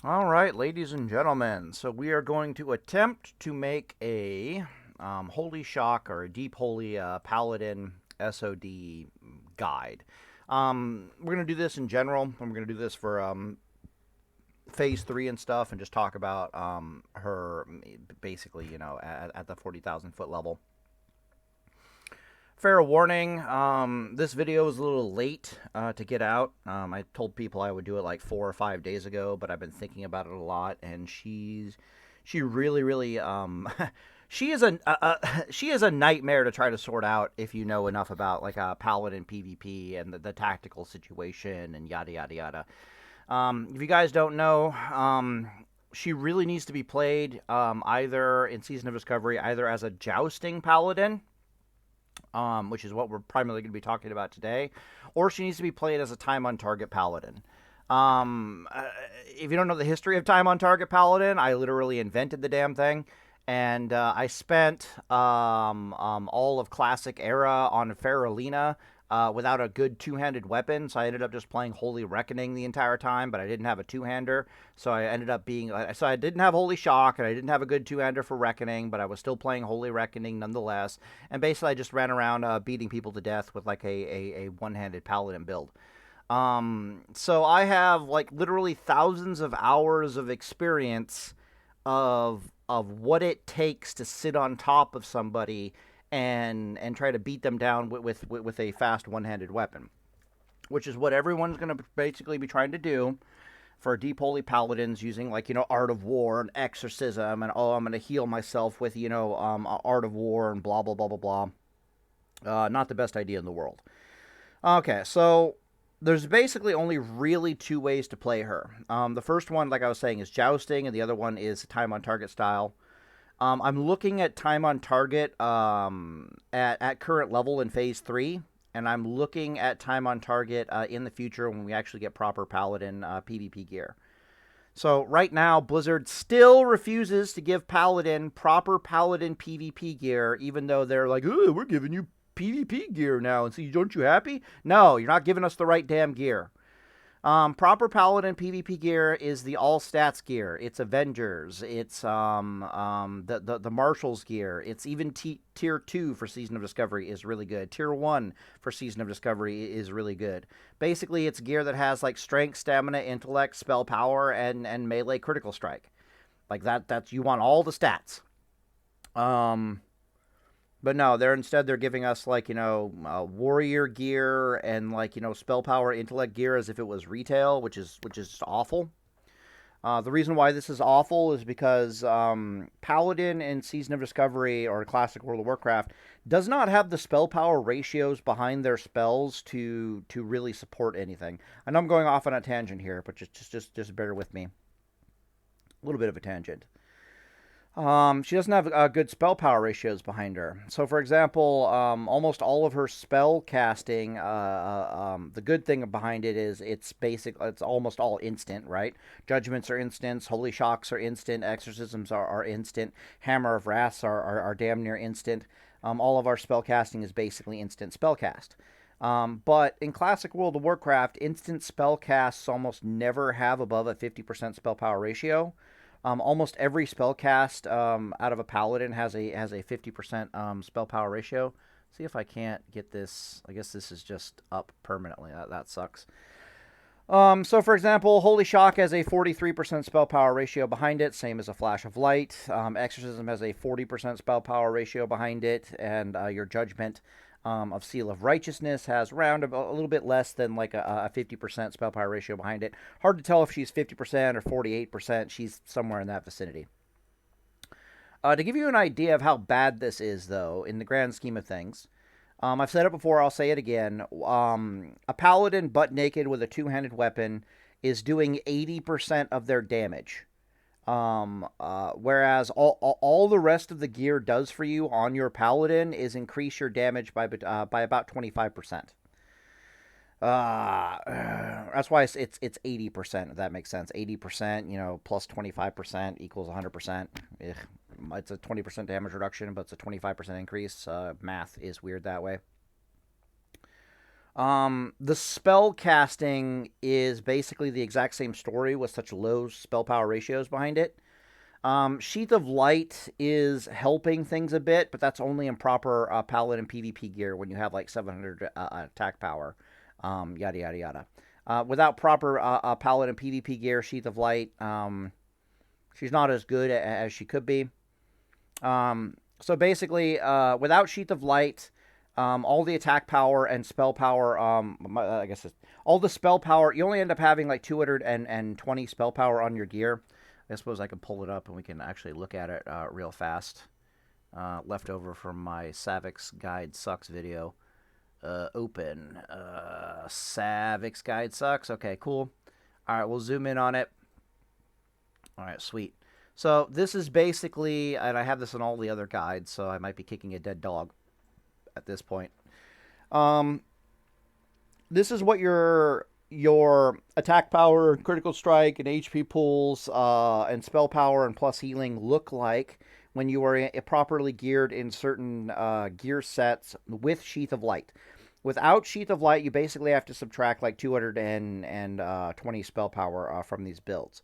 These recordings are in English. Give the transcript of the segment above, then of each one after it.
All right, ladies and gentlemen, so we are going to attempt to make a Holy Shock or a Deep Holy Paladin SoD guide. We're going to do this in general, and we're going to do this for Phase 3 and stuff, and just talk about her basically, at the 40,000 foot level. Fair warning, this video is a little late to get out. I told people I would do it like 4 or 5 days ago, but I've been thinking about it a lot, and she really, really, she is she is a nightmare to try to sort out if you know enough about like a Paladin PVP and the tactical situation and yada yada yada. If you guys don't know, she really needs to be played either in Season of Discovery, either as a Jousting Paladin, which is what we're primarily going to be talking about today, or she needs to be played as a time on target paladin. If you don't know the history of time on target paladin, I literally invented the damn thing, and I spent all of classic era on Faralina without a good two-handed weapon, so I ended up just playing Holy Reckoning the entire time, but I didn't have a two-hander, so I ended up being... So I didn't have Holy Shock, and I didn't have a good two-hander for Reckoning, but I was still playing Holy Reckoning nonetheless, and basically I just ran around beating people to death with like a one-handed Paladin build. So I have like literally thousands of hours of experience of what it takes to sit on top of somebody and try to beat them down with a fast one-handed weapon, which is what everyone's going to basically be trying to do for deep holy paladins, using like art of war and exorcism, and I'm going to heal myself with art of war and blah blah blah blah blah. Not the best idea in the world. Okay, so there's basically only really two ways to play her. The first one, like I was saying, is jousting, and the other one is time on target style. I'm looking at time on target at current level in Phase 3, and I'm looking at time on target in the future when we actually get proper Paladin PvP gear. So right now, Blizzard still refuses to give Paladin proper Paladin PvP gear, even though they're like, "Oh, we're giving you PvP gear now." And so, don't you happy? No, you're not giving us the right damn gear. Proper Paladin PvP gear is the all stats gear. It's Avengers. It's the Marshals gear. It's even tier 2 for Season of Discovery is really good. Tier 1 for Season of Discovery is really good. Basically, it's gear that has like strength, stamina, intellect, spell power, and melee critical strike. Like that's you want all the stats. Um, but no, they're giving us like warrior gear and like spell power, intellect gear as if it was retail, which is awful. The reason why this is awful is because Paladin in Season of Discovery or Classic World of Warcraft does not have the spell power ratios behind their spells to really support anything. I know I'm going off on a tangent here, but just bear with me. A little bit of a tangent. She doesn't have good spell power ratios behind her. So, for example, almost all of her spell casting, the good thing behind it is it's almost all instant, right? Judgments are instant, holy shocks are instant, exorcisms are instant, hammer of wraths are damn near instant. All of our spell casting is basically instant spell cast. But in Classic World of Warcraft, instant spell casts almost never have above a 50% spell power ratio. Almost every spell cast out of a paladin has a 50% spell power ratio. See if I can't get this. I guess this is just up permanently. That sucks. So, for example, Holy Shock has a 43% spell power ratio behind it, same as a Flash of Light. Exorcism has a 40% spell power ratio behind it, and your Judgment of Seal of Righteousness has around a little bit less than like a 50% spell power ratio behind it. Hard to tell if she's 50% or 48%. She's somewhere in that vicinity. To give you an idea of how bad this is, though, in the grand scheme of things, I've said it before, I'll say it again. A paladin butt naked with a two-handed weapon is doing 80% of their damage. Whereas all the rest of the gear does for you on your paladin is increase your damage by about 25%. That's why it's 80%. If that makes sense. 80%, plus 25% equals 100%. It's a 20% damage reduction, but it's a 25% increase. Math is weird that way. The spell casting is basically the exact same story with such low spell power ratios behind it. Sheath of Light is helping things a bit, but that's only in proper Paladin PvP gear when you have like 700 attack power, yada yada yada. Without proper Paladin PvP gear, Sheath of Light, she's not as good as she could be. So basically, without Sheath of Light, all the attack power and spell power, I guess all the spell power, you only end up having like 220 spell power on your gear. I suppose I can pull it up and we can actually look at it real fast. Left over from my Savix Guide Sucks video. Open. Savix Guide Sucks. Okay, cool. All right, we'll zoom in on it. All right, sweet. So this is basically, and I have this in all the other guides, so I might be kicking a dead dog at this point. This is what your attack power, critical strike, and HP pools, and spell power and plus healing look like when you are properly geared in certain gear sets with Sheath of Light. Without Sheath of Light, you basically have to subtract like 220 spell power from these builds.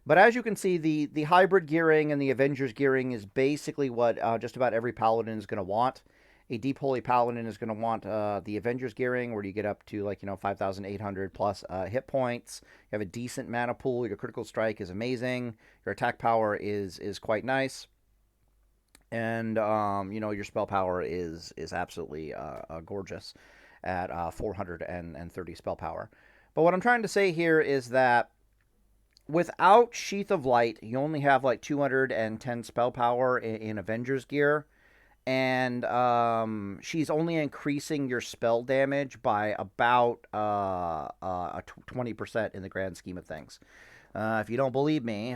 But as you can see, the hybrid gearing and the Avengers gearing is basically what just about every Paladin is going to want. A Deep Holy Paladin is going to want the Avengers gearing, where you get up to 5,800 plus hit points. You have a decent mana pool. Your critical strike is amazing. Your attack power is quite nice. And, your spell power is absolutely gorgeous at 430 spell power. But what I'm trying to say here is that without Sheath of Light, you only have like 210 spell power in Avengers gear. And she's only increasing your spell damage by about 20% in the grand scheme of things. If you don't believe me,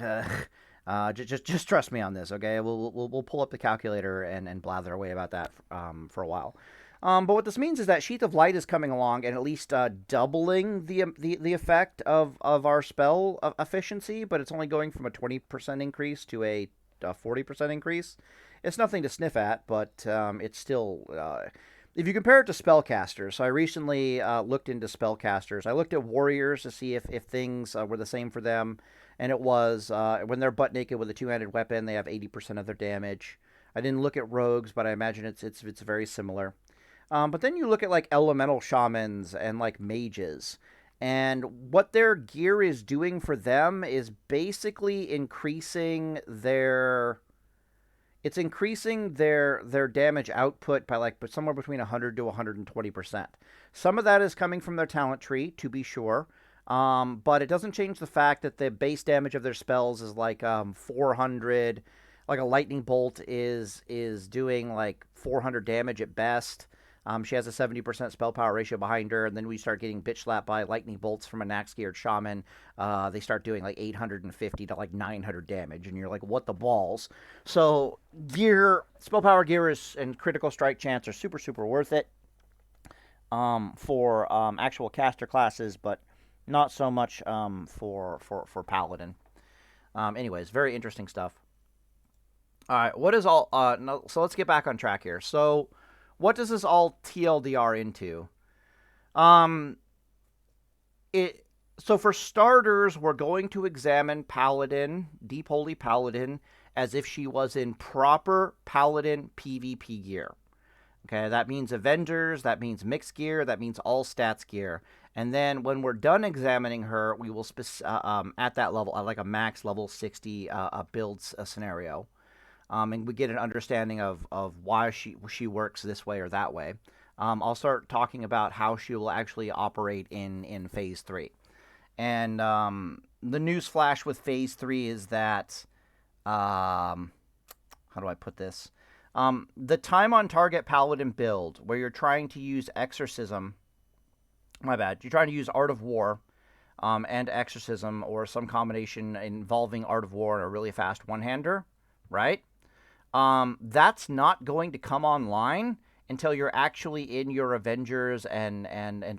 just trust me on this, okay? We'll pull up the calculator and blather away about that for a while. But what this means is that Sheath of Light is coming along and at least doubling the effect of our spell efficiency, but it's only going from a 20% increase to a 40% increase. It's nothing to sniff at, but it's still... if you compare it to spellcasters, so I recently looked into spellcasters. I looked at warriors to see if things were the same for them, and it was when they're butt naked with a two-handed weapon, they have 80% of their damage. I didn't look at rogues, but I imagine it's very similar. But then you look at like elemental shamans and like mages, and what their gear is doing for them is basically increasing their damage output by like somewhere between 100 to 120%. Some of that is coming from their talent tree, to be sure, but it doesn't change the fact that the base damage of their spells is like 400. Like a lightning bolt is doing like 400 damage at best. She has a 70% spell power ratio behind her, and then we start getting bitch slapped by lightning bolts from a Nax-geared shaman. They start doing like 850 to like 900 damage, and you're like, what the balls? So spell power gear and critical strike chance are super, super worth it for actual caster classes, but not so much for Paladin. Anyways, very interesting stuff. All right, what is all... no, so let's get back on track here. So... what does this all TLDR into? So for starters, we're going to examine Paladin, Deep Holy Paladin, as if she was in proper Paladin PvP gear. Okay, that means Avengers, that means mixed gear, that means all stats gear. And then when we're done examining her, we will, at that level, at like a max level 60 builds scenario. And we get an understanding of why she works this way or that way. I'll start talking about how she will actually operate in Phase 3. And the news flash with Phase 3 is that... how do I put this? The time on target Paladin build, where you're trying to use Exorcism... my bad. You're trying to use Art of War and Exorcism, or some combination involving Art of War and a really fast one-hander, right? That's not going to come online until you're actually in your Avengers and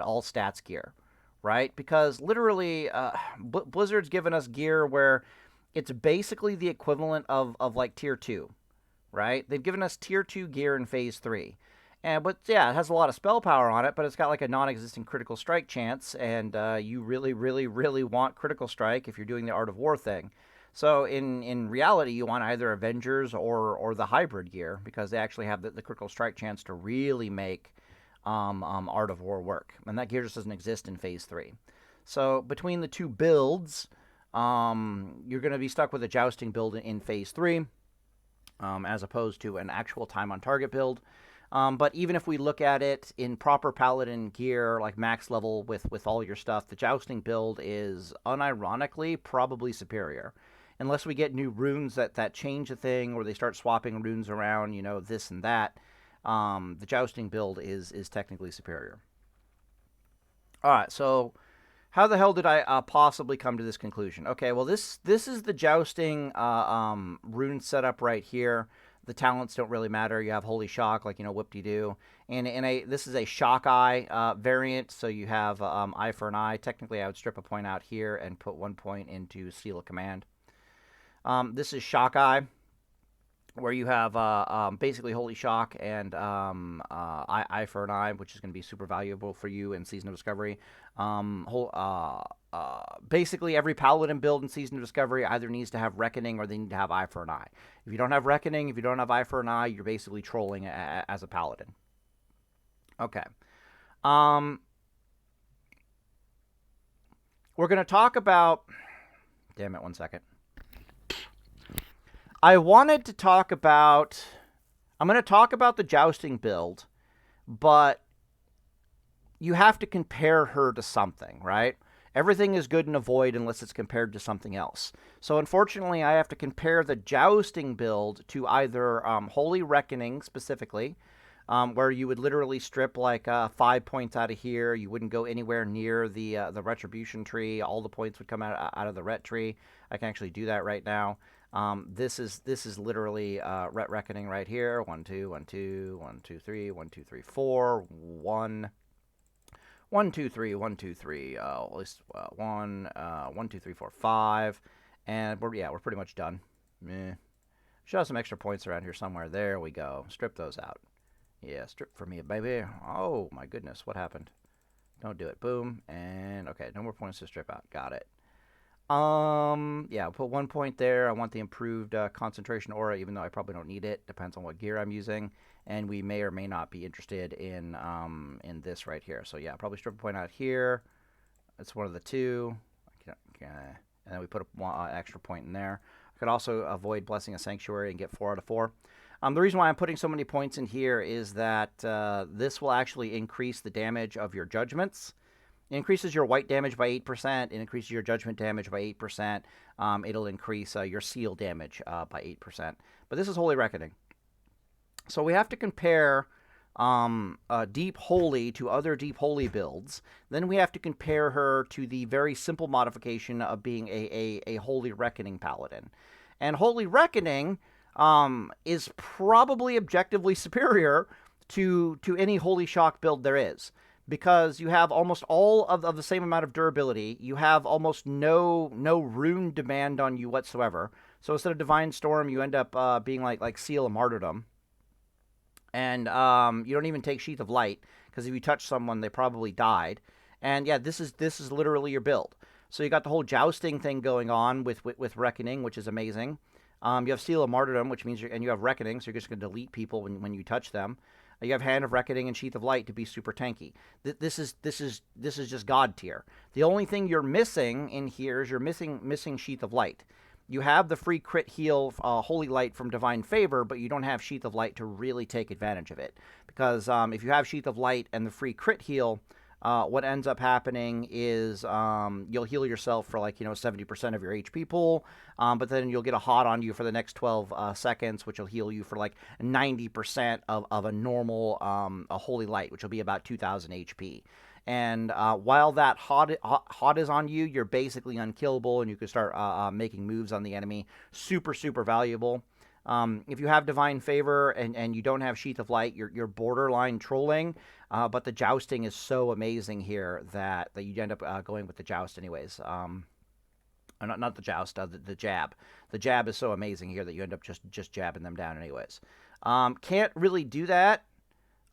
all stats gear, right? Because literally, Blizzard's given us gear where it's basically the equivalent of like Tier 2, right? They've given us Tier 2 gear in Phase 3. But yeah, it has a lot of spell power on it, but it's got like a non-existent critical strike chance, and you really, really, really want critical strike if you're doing the Art of War thing. So in reality, you want either Avengers or the hybrid gear because they actually have the critical strike chance to really make Art of War work, and that gear just doesn't exist in Phase 3. So between the two builds, you're going to be stuck with a Jousting build in Phase 3, as opposed to an actual time on target build. But even if we look at it in proper Paladin gear, like max level with all your stuff, the Jousting build is unironically probably superior. Unless we get new runes that change a thing, or they start swapping runes around, this and that, the Jousting build is technically superior. All right, so how the hell did I possibly come to this conclusion? Okay, well, this is the Jousting rune setup right here. The talents don't really matter. You have Holy Shock, like, whoop-de-doo. And this is a Shock Eye variant, so you have Eye for an Eye. Technically, I would strip a point out here and put 1 point into Seal of Command. This is Shock Eye, where you have basically Holy Shock and Eye for an Eye, which is going to be super valuable for you in Season of Discovery. Basically, every Paladin build in Season of Discovery either needs to have Reckoning or they need to have Eye for an Eye. If you don't have Reckoning, if you don't have Eye for an Eye, you're basically trolling as a Paladin. Okay. We're going to talk about... Damn it, 1 second. I wanted to talk about... I'm going to talk about the Jousting build, but you have to compare her to something, right? Everything is good in a void unless it's compared to something else. So unfortunately, I have to compare the Jousting build to either Holy Reckoning specifically, where you would literally strip like 5 points out of here. You wouldn't go anywhere near the Retribution tree. All the points would come out of the Ret tree. I can actually do that right now. This is literally Ret Reckoning right here. 1, 2, 1, 2, 1, 2, 3, 1, 2, 3, 4, 1. 1, 2, 3, 1, 2, 3, at least 1, 1, 2, 3, 4, 5, and we're pretty much done. Should have some extra points around here somewhere. There we go. Strip those out. Yeah, strip for me, baby. Oh my goodness, what happened? Don't do it. Boom, and okay, no more points to strip out. Got it. Yeah, I'll put 1 point there. I want the improved concentration aura, even though I probably don't need it. Depends on what gear I'm using. And we may or may not be interested in this right here. So yeah, probably strip a point out here. That's one of the two. And then we put an extra point in there. I could also avoid Blessing a Sanctuary and get 4 out of 4. The reason why I'm putting so many points in here is that this will actually increase the damage of your judgments. It increases your white damage by 8%. It increases your judgment damage by 8%. It'll increase your seal damage by 8%. But this is Holy Reckoning. So we have to compare Deep Holy to other Deep Holy builds. Then we have to compare her to the very simple modification of being a Holy Reckoning Paladin. And Holy Reckoning is probably objectively superior to any Holy Shock build there is. Because you have almost all of the same amount of durability. You have almost no rune demand on you whatsoever. So instead of Divine Storm, you end up being like Seal of Martyrdom. And you don't even take Sheath of Light, because if you touch someone, they probably died. And yeah, this is literally your build. So you got the whole Jousting thing going on with Reckoning, which is amazing. You have Seal of Martyrdom, which means and you have Reckoning, so you're just going to delete people when you touch them. You have Hand of Reckoning and Sheath of Light to be super tanky. This is just God tier. The only thing you're missing in here is you're missing Sheath of Light. You have the free crit heal Holy Light from Divine Favor, but you don't have Sheath of Light to really take advantage of it. Because if you have Sheath of Light and the free crit heal, what ends up happening is you'll heal yourself for 70% of your HP pool, but then you'll get a hot on you for the next 12 seconds, which will heal you for 90% of a normal a Holy Light, which will be about 2,000 HP. And while that hot is on you, you're basically unkillable, and you can start making moves on the enemy. Super, super valuable. If you have Divine Favor and you don't have Sheath of Light, you're borderline trolling. But the Jousting is so amazing here that you end up going with the Joust anyways. Not the Joust, the Jab. The Jab is so amazing here that you end up just jabbing them down anyways. Can't really do that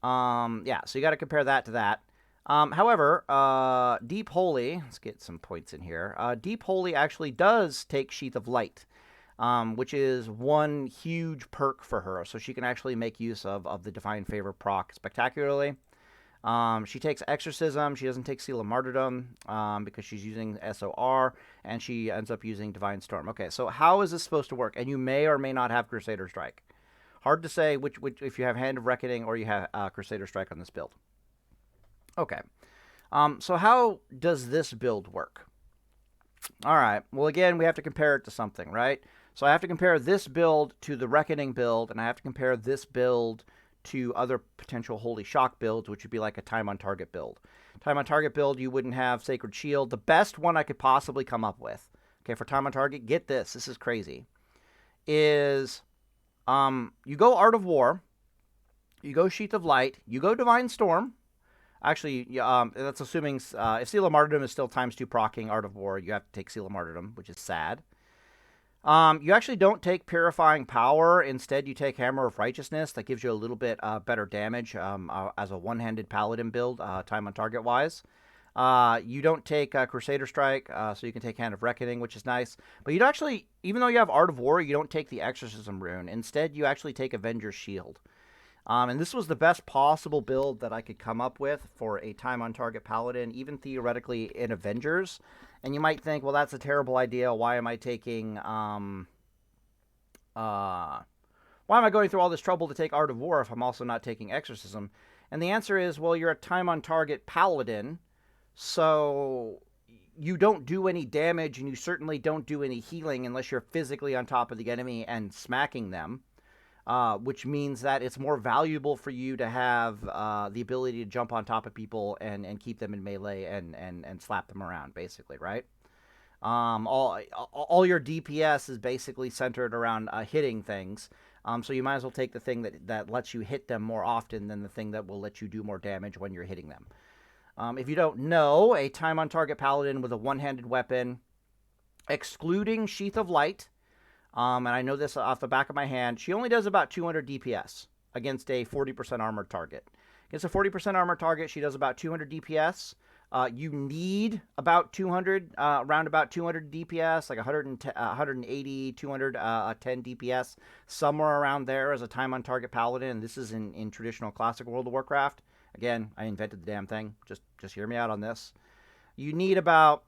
Yeah, so you got to compare that to that. However, Deep Holy, let's get some points in here. Deep Holy actually does take Sheath of Light, which is one huge perk for her. So she can actually make use of the Divine Favor proc spectacularly. She takes Exorcism. She doesn't take Seal of Martyrdom because she's using SOR, and she ends up using Divine Storm. Okay, so how is this supposed to work? And you may or may not have Crusader Strike. Hard to say which if you have Hand of Reckoning or you have Crusader Strike on this build. Okay, so how does this build work? All right, well, again, we have to compare it to something, right? So I have to compare this build to the Reckoning build, and I have to compare this build to other potential Holy Shock builds, which would be like a Time on Target build. Time on Target build, you wouldn't have Sacred Shield. The best one I could possibly come up with, okay, for Time on Target, get this is crazy, is you go Art of War, you go Sheath of Light, you go Divine Storm. Actually, that's assuming if Seal of Martyrdom is still ×2 proccing Art of War, you have to take Seal of Martyrdom, which is sad. You actually don't take Purifying Power. Instead, you take Hammer of Righteousness. That gives you a little bit better damage as a one-handed Paladin build, time on target wise. You don't take Crusader Strike, so you can take Hand of Reckoning, which is nice. But you don't actually, even though you have Art of War, you don't take the Exorcism rune. Instead, you actually take Avenger's Shield. And this was the best possible build that I could come up with for a time on target Paladin, even theoretically in Avengers. And you might think, well, that's a terrible idea. Why am I taking, why am I going through all this trouble to take Art of War if I'm also not taking Exorcism? And the answer is, well, you're a time on target Paladin, so you don't do any damage, and you certainly don't do any healing unless you're physically on top of the enemy and smacking them. Which means that it's more valuable for you to have the ability to jump on top of people and keep them in melee and slap them around, basically, right? All your DPS is basically centered around hitting things, so you might as well take the thing that lets you hit them more often than the thing that will let you do more damage when you're hitting them. If you don't know, a time on target Paladin with a one-handed weapon, excluding Sheath of Light, and I know this off the back of my hand, she only does about 200 DPS against a 40% armored target. Against a 40% armored target, she does about 200 DPS. You need about 200, around about 200 DPS, like 180, 210 DPS, somewhere around there as a time on target Paladin. This is in traditional classic World of Warcraft. Again, I invented the damn thing. Just hear me out on this. You need a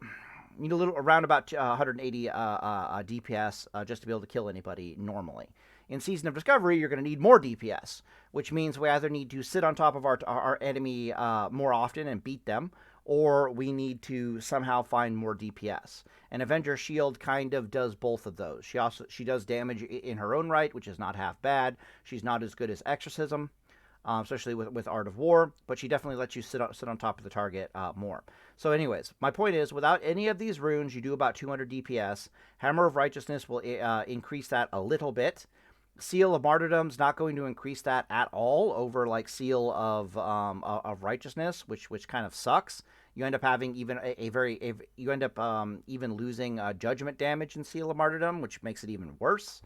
little around about 180 DPS just to be able to kill anybody normally. In Season of Discovery, you're going to need more DPS, which means we either need to sit on top of our enemy more often and beat them, or we need to somehow find more DPS. And Avenger Shield kind of does both of those. She does damage in her own right, which is not half bad. She's not as good as Exorcism, especially with Art of War, but she definitely lets you sit on top of the target more. So anyways, my point is, without any of these runes, you do about 200 DPS. Hammer of Righteousness will increase that a little bit. Seal of Martyrdom's not going to increase that at all over like Seal of Righteousness, which kind of sucks. You end up having even you end up even losing judgment damage in Seal of Martyrdom, which makes it even worse.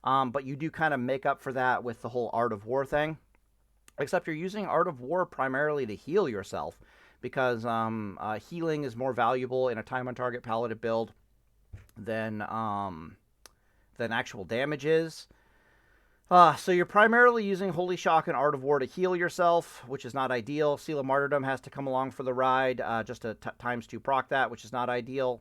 But you do kind of make up for that with the whole Art of War thing. Except you're using Art of War primarily to heal yourself, because healing is more valuable in a time on target Paladin build than actual damage is. So you're primarily using Holy Shock and Art of War to heal yourself, which is not ideal. Seal of Martyrdom has to come along for the ride just to ×2 proc that, which is not ideal.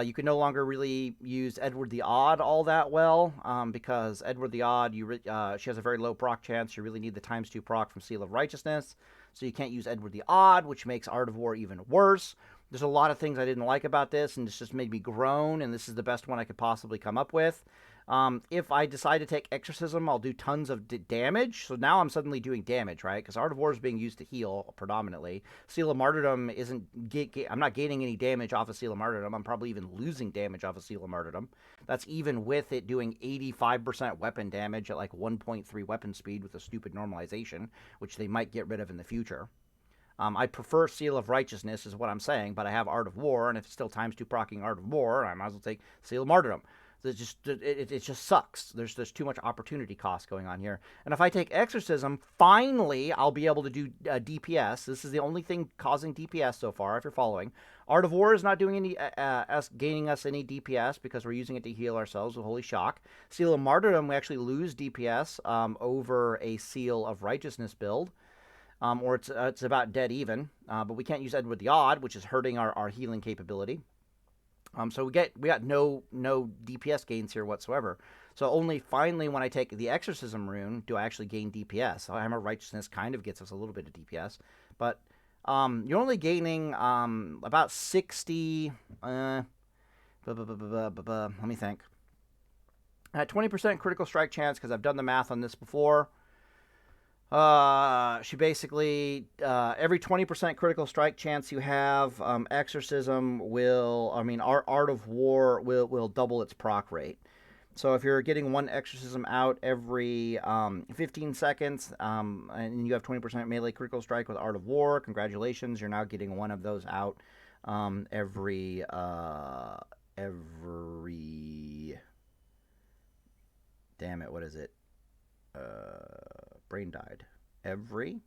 You can no longer really use Edward the Odd all that well, because Edward the Odd, she has a very low proc chance. You really need the ×2 proc from Seal of Righteousness, so you can't use Edward the Odd, which makes Art of War even worse. There's a lot of things I didn't like about this, and this just made me groan, and this is the best one I could possibly come up with. If I decide to take Exorcism, I'll do tons of damage. So now I'm suddenly doing damage, right? Because Art of War is being used to heal predominantly. Seal of Martyrdom isn't... I'm not gaining any damage off of Seal of Martyrdom. I'm probably even losing damage off of Seal of Martyrdom. That's even with it doing 85% weapon damage at like 1.3 weapon speed with a stupid normalization, which they might get rid of in the future. I prefer Seal of Righteousness is what I'm saying, but I have Art of War, and if it's still ×2 proccing Art of War, I might as well take Seal of Martyrdom. It just sucks. There's too much opportunity cost going on here. And if I take Exorcism, finally I'll be able to do DPS. This is the only thing causing DPS so far, if you're following. Art of War is not doing any gaining us any DPS because we're using it to heal ourselves with Holy Shock. Seal of Martyrdom, we actually lose DPS over a Seal of Righteousness build. Or it's about dead even, but we can't use Edward the Odd, which is hurting our healing capability. So we got no DPS gains here whatsoever. So only finally when I take the Exorcism rune do I actually gain DPS. So Hammer of Righteousness kind of gets us a little bit of DPS, but you're only gaining about 60. Let me think. At 20% critical strike chance, because I've done the math on this before. She basically, every 20% critical strike chance you have, Exorcism will, Art of War will double its proc rate. So if you're getting one Exorcism out every 15 seconds, and you have 20% melee critical strike with Art of War, congratulations, you're now getting one of those out every damn it, what is it? Brain died. Every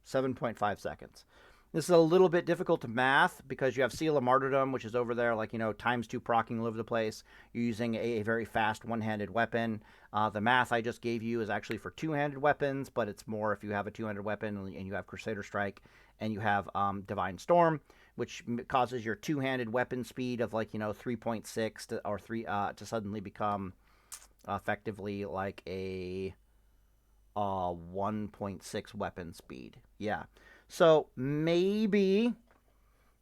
7.5 seconds. This is a little bit difficult to math because you have Seal of Martyrdom, which is over there, like, times 2 procking all over the place. You're using a very fast one-handed weapon. The math I just gave you is actually for two-handed weapons, but it's more if you have a two-handed weapon and you have Crusader Strike and you have Divine Storm, which causes your two-handed weapon speed of 3.6 or 3 to suddenly become effectively like a 1.6 weapon speed. Yeah. So maybe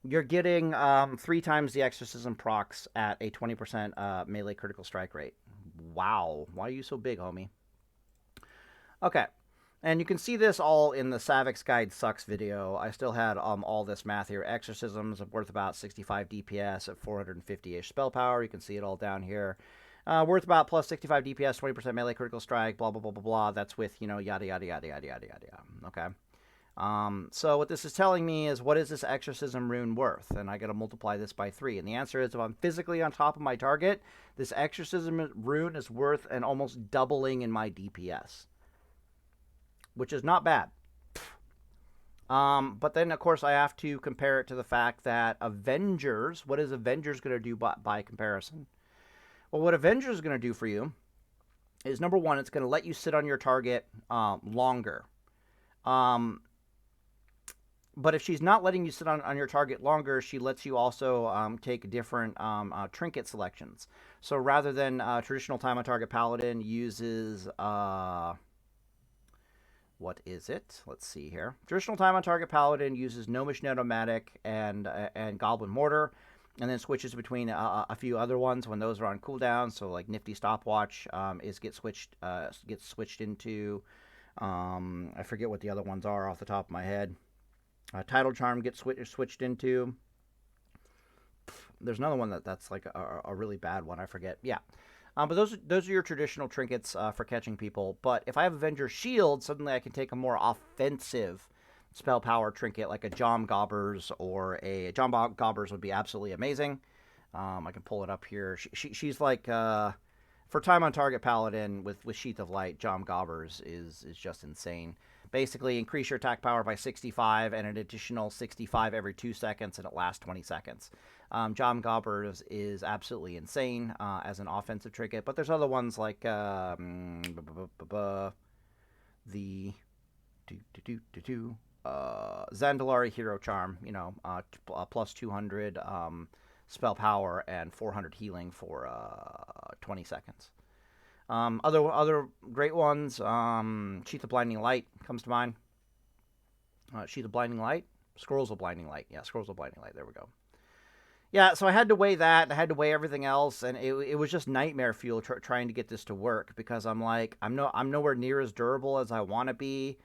you're getting 3 times the Exorcism procs at a 20% melee critical strike rate. Wow. Why are you so big, homie? Okay. And you can see this all in the Savix Guide Sucks video. I still had all this math here. Exorcisms worth about 65 DPS at 450-ish spell power. You can see it all down here. Worth about plus 65 DPS, 20% melee critical strike, blah, blah, blah, blah, blah. That's with, yada, yada, yada, yada, yada, yada. Okay. So what this is telling me is, what is this Exorcism rune worth? And I got to multiply this by 3. And the answer is, if I'm physically on top of my target, this Exorcism rune is worth an almost doubling in my DPS, which is not bad. But then, of course, I have to compare it to the fact that Avengers, what is Avengers going to do by comparison? Well, what Avengers is going to do for you is, number one, it's going to let you sit on your target longer. But if she's not letting you sit on your target longer, she lets you also take different trinket selections. So rather than traditional time on target Paladin uses... what is it? Let's see here. Traditional time on target Paladin uses Gnomish Netomatic and Goblin Mortar, and then switches between a few other ones when those are on cooldown. So like Nifty Stopwatch gets switched into. I forget what the other ones are off the top of my head. Tidal Charm gets switched into. There's another one that's like a really bad one. I forget. Yeah. But those are your traditional trinkets for catching people. But if I have Avenger Shield, suddenly I can take a more offensive spell power trinket like a Jom Gobbers, or a Jom Gobbers would be absolutely amazing. I can pull it up here. She's like for time on target Paladin with Sheath of Light, Jom Gobbers is just insane. Basically, increase your attack power by 65 and an additional 65 every 2 seconds, and it lasts 20 seconds. Jom Gobbers is absolutely insane as an offensive trinket, but there's other ones like the Zandalari Hero Charm, plus 200 spell power and 400 healing for 20 seconds. Other great ones, Sheath of Blinding Light comes to mind. Sheath of Blinding Light? Scrolls of Blinding Light. Yeah, Scrolls of Blinding Light. There we go. Yeah, so I had to weigh that. I had to weigh everything else, and it was just nightmare fuel trying to get this to work, because I'm like, I'm nowhere near as durable as I want to be,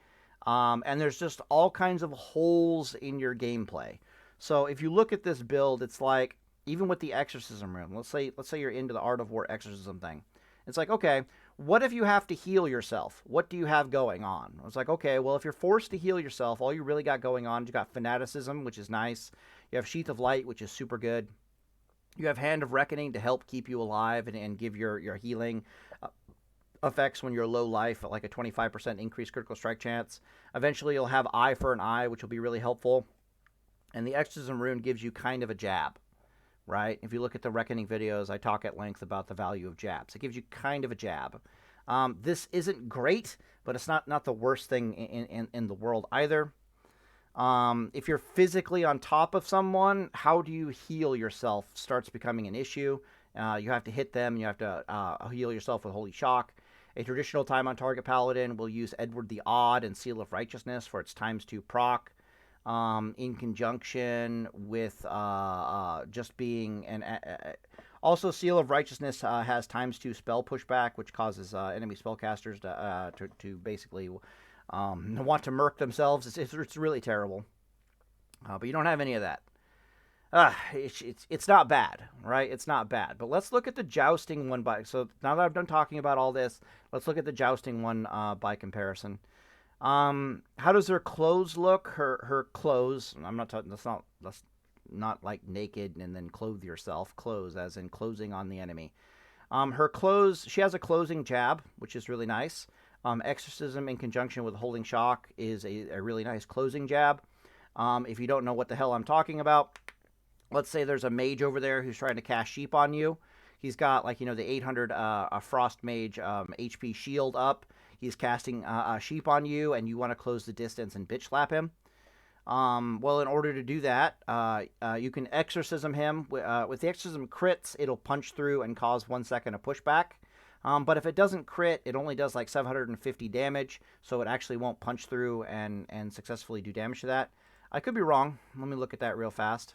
and there's just all kinds of holes in your gameplay. So if you look at this build, it's like, even with the Exorcism rune, let's say you're into the Art of War Exorcism thing. It's like, okay, what if you have to heal yourself? What do you have going on? It's like, okay, well, if you're forced to heal yourself, all you really got going on, you got Fanaticism, which is nice. You have Sheath of Light, which is super good. You have Hand of Reckoning to help keep you alive and give your healing effects when you're low life, like a 25% increased critical strike chance. Eventually, you'll have Eye for an Eye, which will be really helpful. And the Exorcism Rune gives you kind of a jab, right? If you look at the Reckoning videos, I talk at length about the value of jabs. It gives you kind of a jab. This isn't great, but it's not the worst thing in the world either. If you're physically on top of someone, how do you heal yourself starts becoming an issue. You have to hit them. You have to heal yourself with Holy Shock. A traditional time on target paladin will use Edward the Odd and Seal of Righteousness for its ×2 proc, in conjunction with just being an. Also, Seal of Righteousness has ×2 spell pushback, which causes enemy spellcasters to basically want to murk themselves. It's really terrible. But you don't have any of that. It's not bad, right? It's not bad. But let's look at the Jousting one so now that I've done talking about all this, let's look at the Jousting one by comparison. How does her clothes look? Her clothes. I'm not talking. That's not like naked and then clothe yourself. Clothes, as in closing on the enemy. Her clothes. She has a closing jab, which is really nice. Exorcism in conjunction with Holding Shock is a really nice closing jab. If you don't know what the hell I'm talking about, let's say there's a mage over there who's trying to cast Sheep on you. He's got, like, the 800 Frost Mage HP shield up. He's casting Sheep on you, and you want to close the distance and bitch slap him. Well, in order to do that, you can Exorcism him. With the Exorcism crits, it'll punch through and cause 1 second of pushback. But if it doesn't crit, it only does like 750 damage, so it actually won't punch through and successfully do damage to that. I could be wrong. Let me look at that real fast.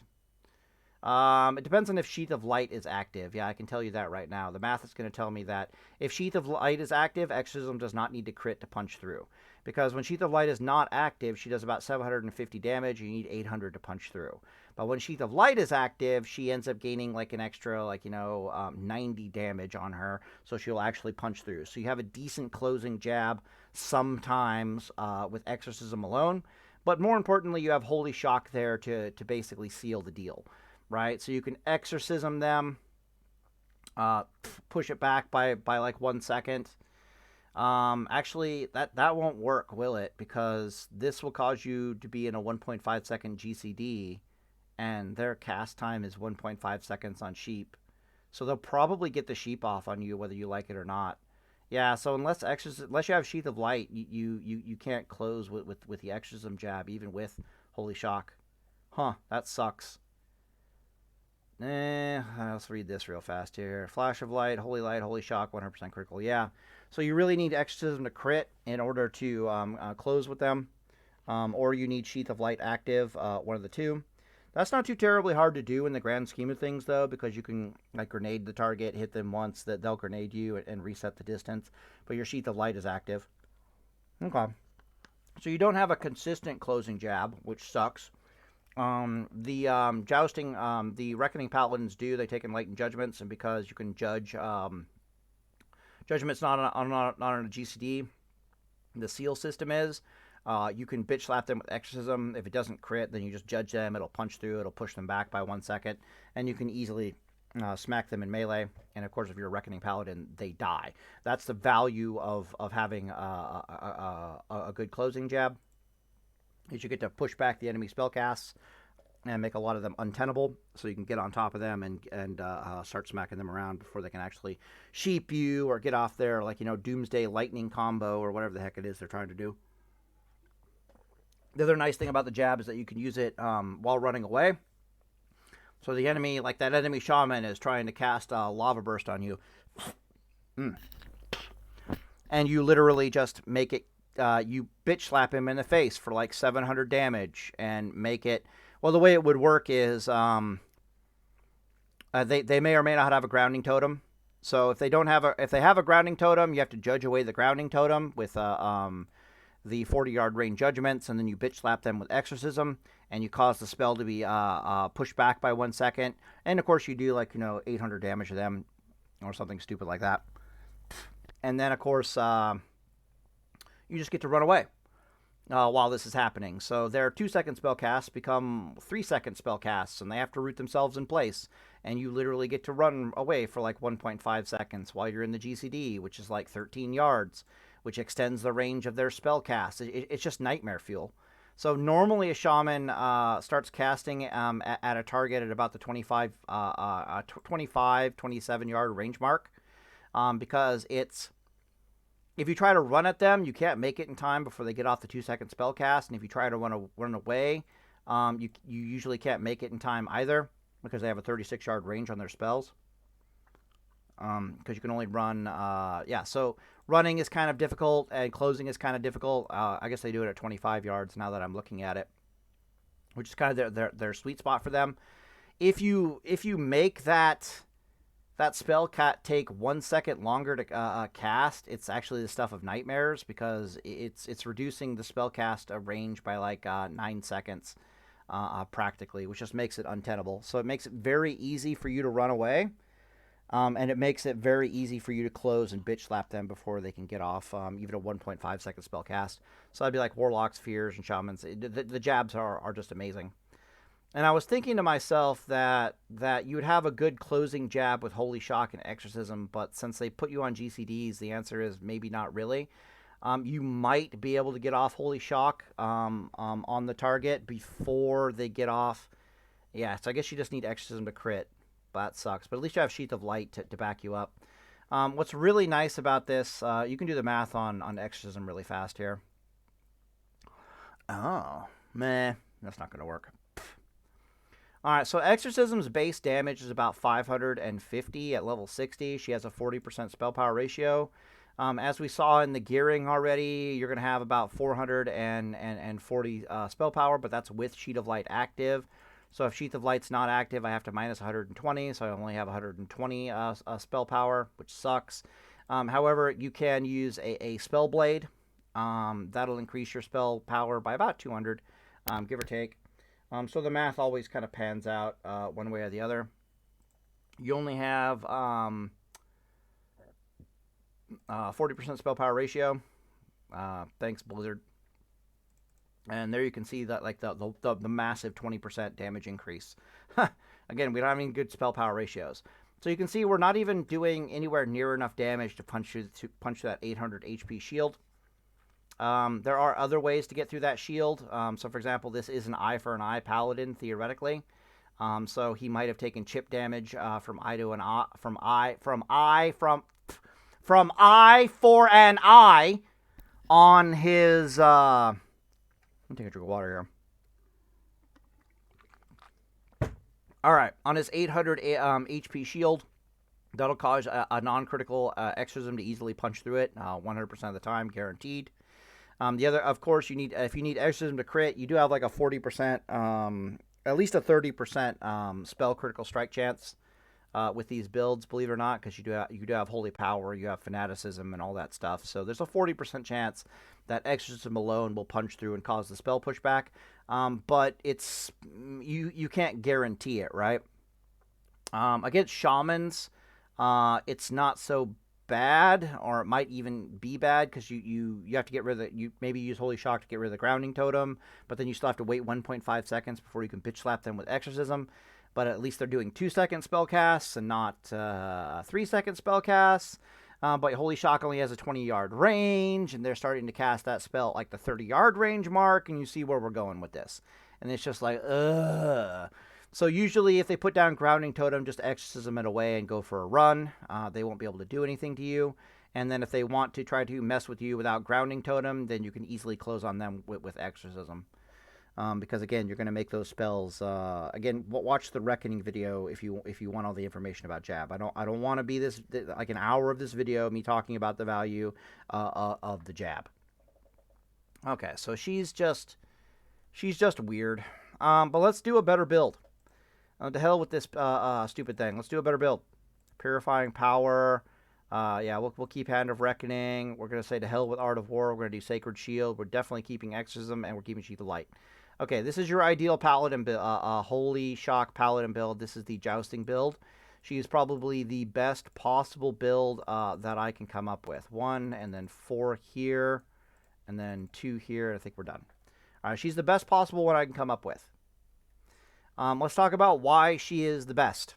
It depends on if Sheath of Light is active. Yeah, I can tell you that right now. The math is going to tell me that if Sheath of Light is active, Exorcism does not need to crit to punch through. Because when Sheath of Light is not active, she does about 750 damage. You need 800 to punch through. But when Sheath of Light is active, she ends up gaining like an extra, 90 damage on her. So she'll actually punch through. So you have a decent closing jab sometimes with Exorcism alone. But more importantly, you have Holy Shock there to basically seal the deal. Right? So you can Exorcism them, push it back by like 1 second. Actually, that won't work, will it? Because this will cause you to be in a 1.5 second GCD, and their cast time is 1.5 seconds on Sheep. So they'll probably get the Sheep off on you, whether you like it or not. Yeah, so unless you have Sheath of Light, you can't close with the Exorcism jab, even with Holy Shock. Huh, that sucks. Let's read this real fast here. Flash of Light, Holy Shock, 100% critical. Yeah. So you really need Exorcism to crit in order to close with them. Or you need Sheath of Light active, one of the two. That's not too terribly hard to do in the grand scheme of things, though, because you can grenade the target, hit them once, that they'll grenade you and reset the distance. But your Sheath of Light is active. Okay. So you don't have a consistent closing jab, which sucks. The Jousting, the Reckoning Paladins do. They take Enlightened Judgments, and because you can judge judgments not on a GCD, the seal system is, you can bitch slap them with Exorcism. If it doesn't crit, then you just judge them. It'll punch through. It'll push them back by 1 second, and you can easily smack them in melee. And of course, if you're a Reckoning Paladin, they die. That's the value of having a good closing jab. Is you get to push back the enemy spellcasts and make a lot of them untenable, so you can get on top of them and start smacking them around before they can actually sheep you or get off their Doomsday Lightning combo or whatever the heck it is they're trying to do. The other nice thing about the jab is that you can use it while running away. So the enemy, like that enemy shaman, is trying to cast a lava burst on you, and you literally just make it. You bitch slap him in the face for like 700 damage and make it. Well, the way it would work is they may or may not have a grounding totem. So if they have a grounding totem, you have to judge away the grounding totem with the 40-yard range judgments, and then you bitch slap them with Exorcism, and you cause the spell to be pushed back by 1 second. And of course, you do 800 damage to them or something stupid like that. And then of course. You just get to run away while this is happening. So their 2-second spell casts become 3-second spell casts, and they have to root themselves in place. and you literally get to run away for like 1.5 seconds while you're in the GCD, which is like 13 yards, which extends the range of their spell cast. It's just nightmare fuel. So normally a shaman starts casting at a target at about the 25, 27 yard range mark, because it's, if you try to run at them, you can't make it in time before they get off the 2-second spell cast, and if you try to run away, you usually can't make it in time either, because they have a 36-yard range on their spells. Because you can only run, so running is kind of difficult, and closing is kind of difficult. I guess they do it at 25 yards now that I'm looking at it, which is kind of their sweet spot for them. If you make that spell take 1 second longer to cast, it's actually the stuff of nightmares, because it's reducing the spell cast range by like 9 seconds practically, which just makes it untenable. So it makes it very easy for you to run away. And it makes it very easy for you to close and bitch slap them before they can get off even a 1.5 second spell cast. So that'd be like Warlocks, Fears, and Shamans. The jabs are just amazing. And I was thinking to myself that you would have a good closing jab with Holy Shock and Exorcism, but since they put you on GCDs, the answer is maybe not really. You might be able to get off Holy Shock on the target before they get off. Yeah, so I guess you just need Exorcism to crit. That sucks, but at least you have Sheath of Light to back you up. What's really nice about this, you can do the math on Exorcism really fast here. Oh, meh, that's not going to work. Alright, so Exorcism's base damage is about 550 at level 60. She has a 40% spell power ratio. As we saw in the gearing already, you're going to have about 440 spell power, but that's with Sheath of Light active. So if Sheath of Light's not active, I have to minus 120, so I only have 120 spell power, which sucks. However, you can use a Spell Blade. That'll increase your spell power by about 200, give or take. So the math always kind of pans out one way or the other. You only have 40% spell power ratio. Thanks, Blizzard. And there you can see that, like, the massive 20% damage increase. Again, we don't have any good spell power ratios. So you can see we're not even doing anywhere near enough damage to punch that 800 HP shield. There are other ways to get through that shield. So, for example, this is an eye for an eye paladin, theoretically. So he might have taken chip damage from eye for an eye on his. Let me take a drink of water here. All right, on his 800 HP shield, that'll cause a non-critical exorcism to easily punch through it 100% of the time, guaranteed. The other, of course, if you need exorcism to crit, you do have like a 40%, at least a 30% spell critical strike chance with these builds, believe it or not, because you do have holy power, you have fanaticism, and all that stuff. So there's a 40% chance that exorcism alone will punch through and cause the spell pushback. But it's you can't guarantee it, right? Against shamans, it's not so bad, or it might even be bad, because you have to get rid of you maybe use Holy Shock to get rid of the grounding totem, but then you still have to wait 1.5 seconds before you can bitch slap them with exorcism. But at least they're doing 2-second spell casts and not 3-second spell casts. But Holy Shock only has a 20-yard range, and they're starting to cast that spell at like the 30-yard range mark, and you see where we're going with this. And it's just like, ugh. So usually if they put down grounding totem, just exorcism it away and go for a run. They won't be able to do anything to you. And then if they want to try to mess with you without grounding totem, then you can easily close on them with exorcism. Because again, you're going to make those spells. Again, watch the Reckoning video if you want all the information about jab. I don't want to be like an hour of this video me talking about the value of the jab. Okay, so she's just weird. But let's do a better build. To hell with this stupid thing. Let's do a better build. Purifying Power. Yeah, we'll keep Hand of Reckoning. We're going to say to hell with Art of War. We're going to do Sacred Shield. We're definitely keeping Exorcism, and we're keeping Sheath of Light. Okay, this is your ideal Paladin build, Holy Shock Paladin build. This is the Jousting build. She is probably the best possible build that I can come up with. 1, and then 4 here, and then 2 here. I think we're done. All right, she's the best possible one I can come up with. Let's talk about why she is the best.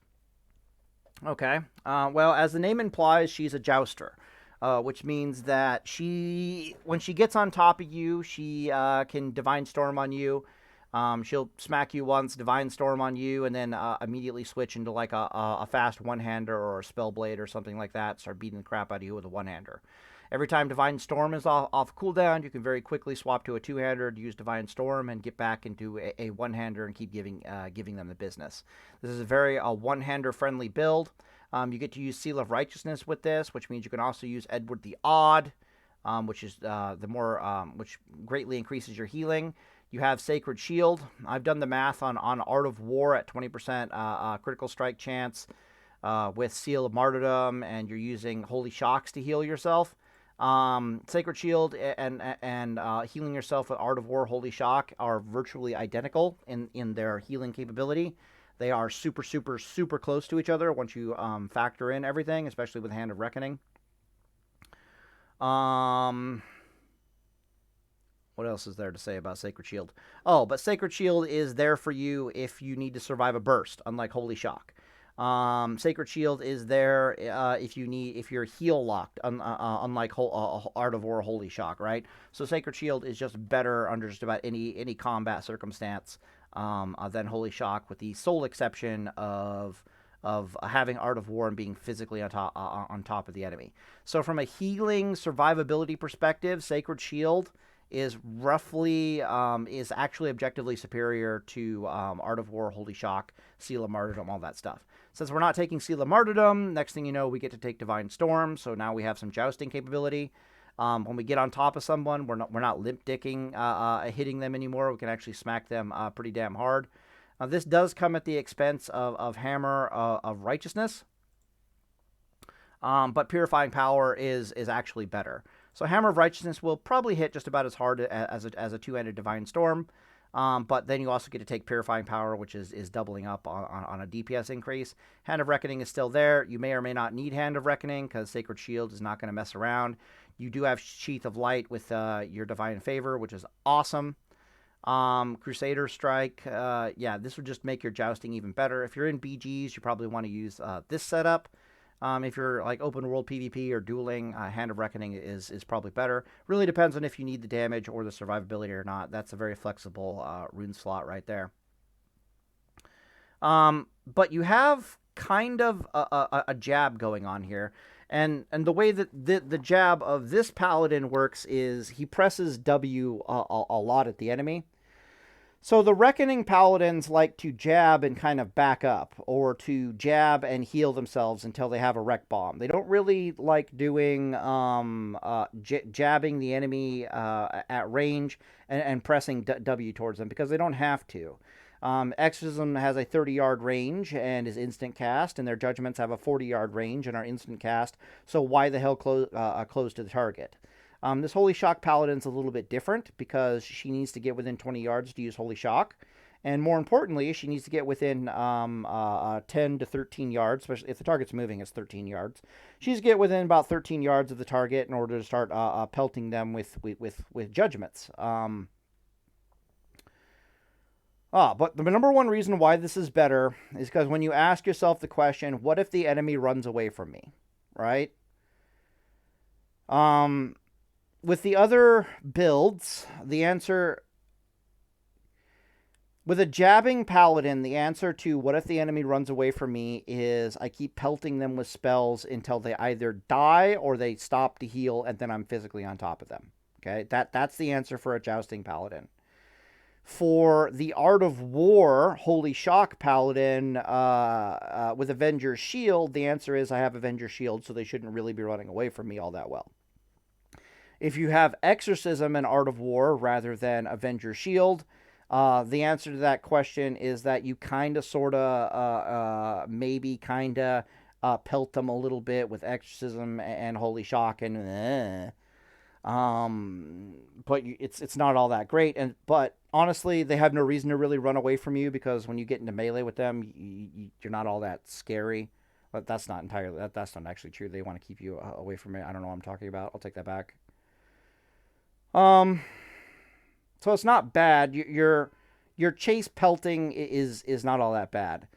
Okay. Well, as the name implies, she's a jouster, which means that when she gets on top of you, she can Divine Storm on you. She'll smack you once, Divine Storm on you, and then immediately switch into like a fast one-hander or a Spellblade or something like that. Start beating the crap out of you with a one-hander. Every time Divine Storm is off cooldown, you can very quickly swap to a two-hander, use Divine Storm, and get back into a one-hander and keep giving them the business. This is a very one-hander friendly build. You get to use Seal of Righteousness with this, which means you can also use Edward the Odd, which is which greatly increases your healing. You have Sacred Shield. I've done the math on Art of War at 20% critical strike chance with Seal of Martyrdom, and you're using Holy Shocks to heal yourself. Sacred Shield and healing yourself with Art of War Holy Shock are virtually identical in their healing capability. They are super, super, super close to each other once you factor in everything, especially with Hand of Reckoning. What else is there to say about Sacred Shield? Oh, but Sacred Shield is there for you if you need to survive a burst, unlike Holy Shock. Sacred Shield is there if you're heal locked, unlike Art of War Holy Shock, right? So Sacred Shield is just better under just about any combat circumstance than Holy Shock, with the sole exception of having Art of War and being physically on top of the enemy. So from a healing survivability perspective, Sacred Shield is actually objectively superior to Art of War, Holy Shock, Seal of Martyrdom, all that stuff. Since we're not taking Seal of Martyrdom, next thing you know, we get to take Divine Storm. So now we have some jousting capability. When we get on top of someone, we're not limp dicking hitting them anymore. We can actually smack them pretty damn hard. This does come at the expense of Hammer of Righteousness, but Purifying Power is actually better. So Hammer of Righteousness will probably hit just about as hard as a two-handed Divine Storm, but then you also get to take Purifying Power, which is doubling up on a DPS increase. Hand of Reckoning is still there. You may or may not need Hand of Reckoning because Sacred Shield is not going to mess around. You do have Sheath of Light with your Divine Favor, which is awesome. Crusader Strike, yeah, this would just make your jousting even better. If you're in BGs, you probably want to use this setup. If you're like open world PvP or dueling, Hand of Reckoning is probably better. Really depends on if you need the damage or the survivability or not. That's a very flexible rune slot right there. But you have kind of a jab going on here. And the way that the jab of this paladin works is he presses W a lot at the enemy. So the Reckoning Paladins like to jab and kind of back up, or to jab and heal themselves until they have a Wreck Bomb. They don't really like doing jabbing the enemy at range and pressing W towards them because they don't have to. Exorcism has a 30-yard range and is instant cast, and their Judgments have a 40-yard range and are instant cast, so why the hell close to the target? This Holy Shock Paladin's a little bit different because she needs to get within 20 yards to use Holy Shock. And more importantly, she needs to get within 10 to 13 yards, especially if the target's moving, it's 13 yards. She needs to get within about 13 yards of the target in order to start pelting them with Judgments. But the number one reason why this is better is because when you ask yourself the question, what if the enemy runs away from me, right? With the other builds, the answer... With a jabbing paladin, the answer to what if the enemy runs away from me is I keep pelting them with spells until they either die or they stop to heal, and then I'm physically on top of them. Okay, that's the answer for a jousting paladin. For the Art of War Holy Shock Paladin with Avenger's Shield, the answer is I have Avenger's Shield, so they shouldn't really be running away from me all that well. If you have Exorcism and Art of War rather than Avenger's Shield, the answer to that question is that you kind of, sort of, maybe kind of pelt them a little bit with Exorcism and Holy Shock, and but it's not all that great. But honestly, they have no reason to really run away from you because when you get into melee with them, you're not all that scary. But that's not entirely that's not actually true. They want to keep you away from it. I don't know what I'm talking about. I'll take that back. So it's not bad. Your chase pelting is not all that bad.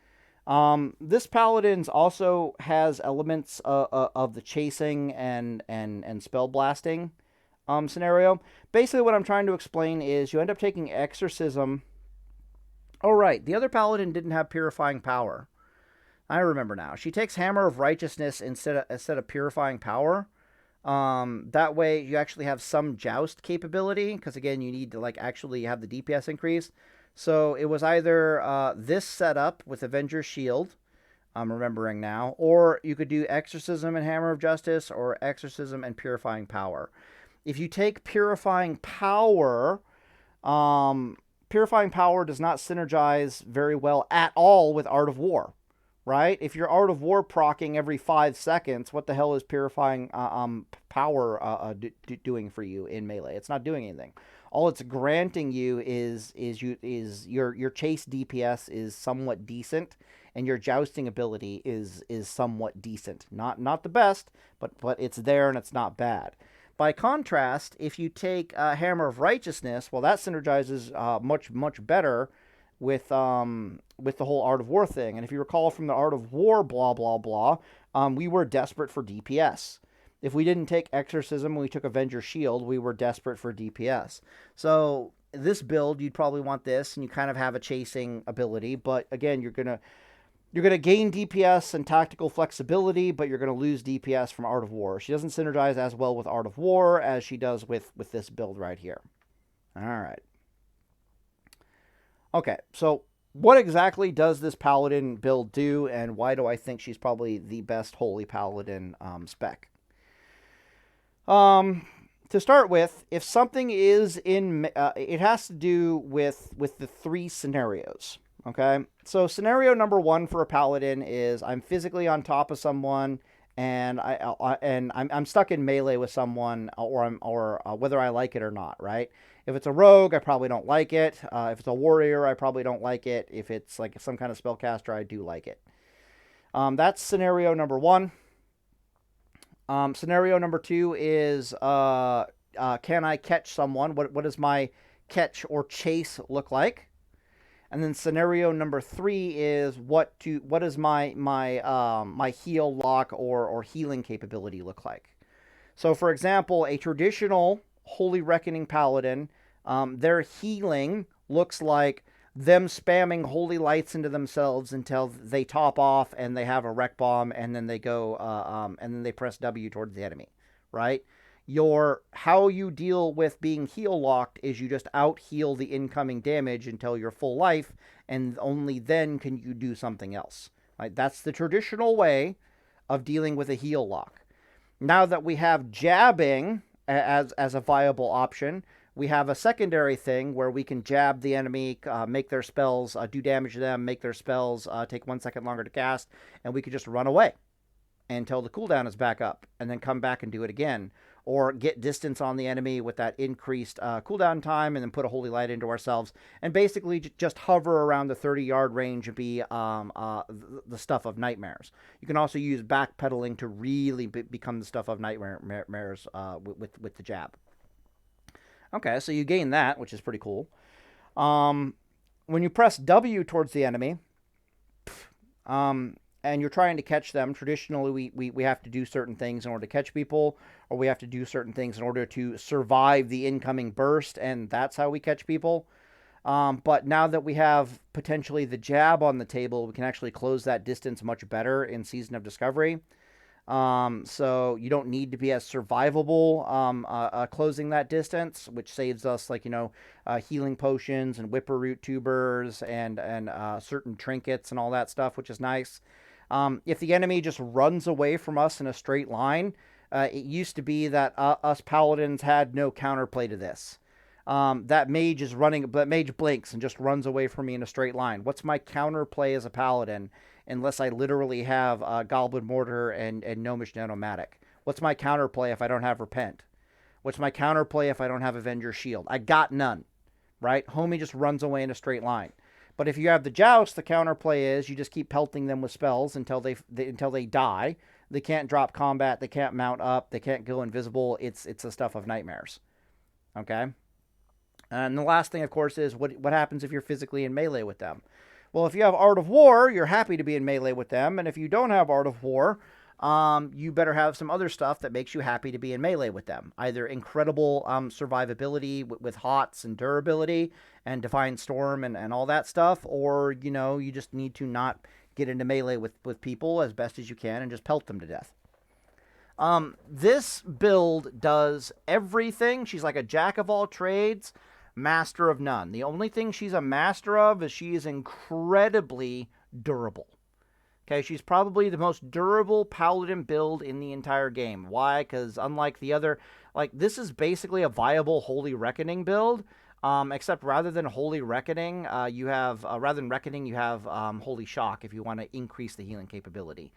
This Paladin's also has elements of the chasing and spell blasting scenario. Basically, what I'm trying to explain is you end up taking Exorcism. Oh, right. The other Paladin didn't have Purifying Power. I remember now. She takes Hammer of Righteousness instead of Purifying Power. That way, you actually have some joust capability, because again, you need to like actually have the DPS increase. So it was either this setup with Avenger's Shield, I'm remembering now, or you could do Exorcism and Hammer of Justice, or Exorcism and Purifying Power. If you take Purifying Power, Purifying Power does not synergize very well at all with Art of War, right? If you're Art of War procking every 5 seconds, what the hell is Purifying Power doing for you in melee? It's not doing anything. All it's granting you is your chase DPS is somewhat decent, and your jousting ability is somewhat decent. Not the best, but it's there and it's not bad. By contrast, if you take Hammer of Righteousness, well, that synergizes much better with the whole Art of War thing. And if you recall from the Art of War, blah blah blah, we were desperate for DPS. If we didn't take Exorcism and we took Avenger's Shield, we were desperate for DPS. So this build, you'd probably want this, and you kind of have a chasing ability. But again, you're gonna gain DPS and tactical flexibility, but you're gonna lose DPS from Art of War. She doesn't synergize as well with Art of War as she does with this build right here. All right. Okay, so what exactly does this Paladin build do, and why do I think she's probably the best Holy Paladin spec? To start with, if something is in, it has to do with the 3 scenarios. Okay, so scenario number 1 for a Paladin is I'm physically on top of someone, and I'm stuck in melee with someone, or whether I like it or not, right? If it's a rogue, I probably don't like it. If it's a warrior, I probably don't like it. If it's like some kind of spellcaster, I do like it. That's scenario number 1. Scenario number 2 is can I catch someone? What does my catch or chase look like? And then scenario number 3 is what does my heal lock or healing capability look like? So, for example, a traditional Holy Reckoning Paladin, their healing looks like them spamming holy lights into themselves until they top off and they have a wreck bomb, and then they go and then they press W towards the enemy, right? How you deal with being heal locked is you just out heal the incoming damage until you're full life, and only then can you do something else. Right? That's the traditional way of dealing with a heal lock. Now that we have jabbing as a viable option, we have a secondary thing where we can jab the enemy, make their spells do damage to them, make their spells take 1 second longer to cast, and we could just run away until the cooldown is back up, and then come back and do it again. Or get distance on the enemy with that increased cooldown time, and then put a holy light into ourselves, and basically just hover around the 30-yard range and be the stuff of nightmares. You can also use backpedaling to really become the stuff of nightmares with the jab. Okay, so you gain that, which is pretty cool. When you press W towards the enemy, and you're trying to catch them, traditionally we have to do certain things in order to catch people, or we have to do certain things in order to survive the incoming burst, and that's how we catch people. But now that we have potentially the jab on the table, we can actually close that distance much better in Season of Discovery. So you don't need to be as survivable closing that distance, which saves us, like, healing potions and whipper root tubers and certain trinkets and all that stuff, which is nice. If the enemy just runs away from us in a straight line, it used to be that us paladins had no counterplay to this. That mage blinks and just runs away from me in a straight line. What's my counterplay as a paladin unless I literally have Goblin Mortar and Gnomish Nanomatic? What's my counterplay if I don't have Repent? What's my counterplay if I don't have Avenger's Shield? I got none, right? Homie just runs away in a straight line. But if you have the Joust, the counterplay is you just keep pelting them with spells until they die. They can't drop combat. They can't mount up. They can't go invisible. It's the stuff of nightmares. Okay? And the last thing, of course, is what happens if you're physically in melee with them? Well, if you have Art of War, you're happy to be in melee with them, and if you don't have Art of War, you better have some other stuff that makes you happy to be in melee with them. Either incredible survivability with HOTS and durability and Divine Storm and all that stuff, or, you know, you just need to not get into melee with people as best as you can and just pelt them to death. This build does everything. She's like a jack of all trades, master of none. The only thing she's a master of is she is incredibly durable. Okay, she's probably the most durable Paladin build in the entire game. Why? Because unlike the other, like, this is basically a viable Holy Reckoning build, except rather than Holy Reckoning, rather than Reckoning, you have Holy Shock if you want to increase the healing capability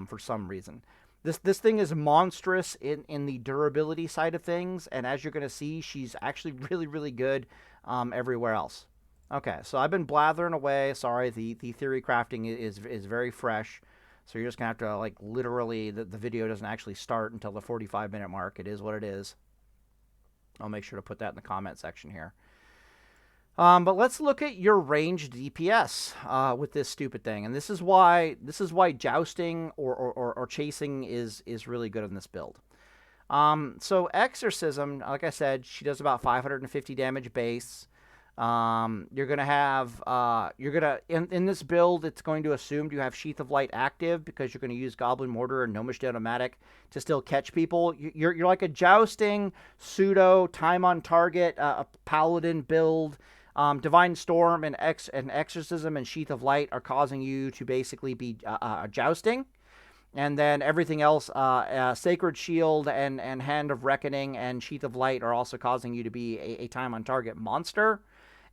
for some reason. This thing is monstrous in the durability side of things, and as you're going to see, she's actually really, really good everywhere else. Okay, so I've been blathering away. Sorry, the theory crafting is very fresh. So you're just going to have to, like, literally, the video doesn't actually start until the 45-minute mark. It is what it is. I'll make sure to put that in the comment section here. But let's look at your ranged DPS with this stupid thing. And this is why jousting or chasing is really good in this build. So Exorcism, like I said, she does about 550 damage base. You're gonna have in this build, it's going to assume you have Sheath of Light active because you're going to use Goblin Mortar and Gnomish Detomatic to still catch people. You're like a jousting pseudo time on target a paladin build. Divine Storm and Exorcism and Sheath of Light are causing you to basically be jousting. And then everything else, Sacred Shield and Hand of Reckoning and Sheath of Light are also causing you to be a time-on-target monster.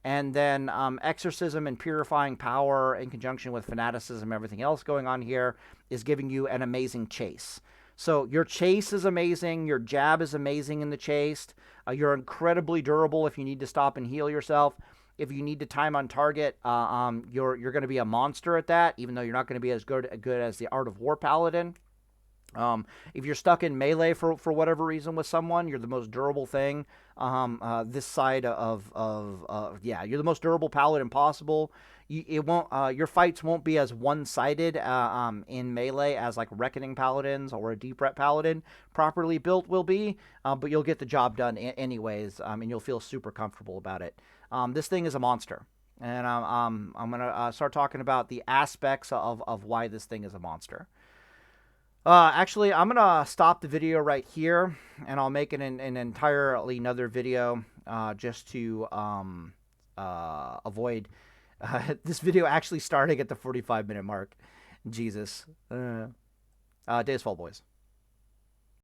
And then Exorcism and Purifying Power in conjunction with Fanaticism, everything else going on here, is giving you an amazing chase. So your chase is amazing. Your jab is amazing in the chase. You're incredibly durable if you need to stop and heal yourself. If you need to time on target, you're going to be a monster at that, even though you're not going to be as good as the Art of War Paladin. If you're stuck in melee for whatever reason with someone, you're the most durable thing. This side yeah, you're the most durable Paladin possible. Your fights won't be as one-sided in melee as like Reckoning Paladins or a Deep Ret Paladin properly built will be, but you'll get the job done anyways, and you'll feel super comfortable about it. This thing is a monster, and I'm gonna start talking about the aspects of why this thing is a monster. Actually, I'm gonna stop the video right here, and I'll make it an entirely another video just to avoid this video actually starting at the 45-minute mark. Jesus. Days Fall Boys.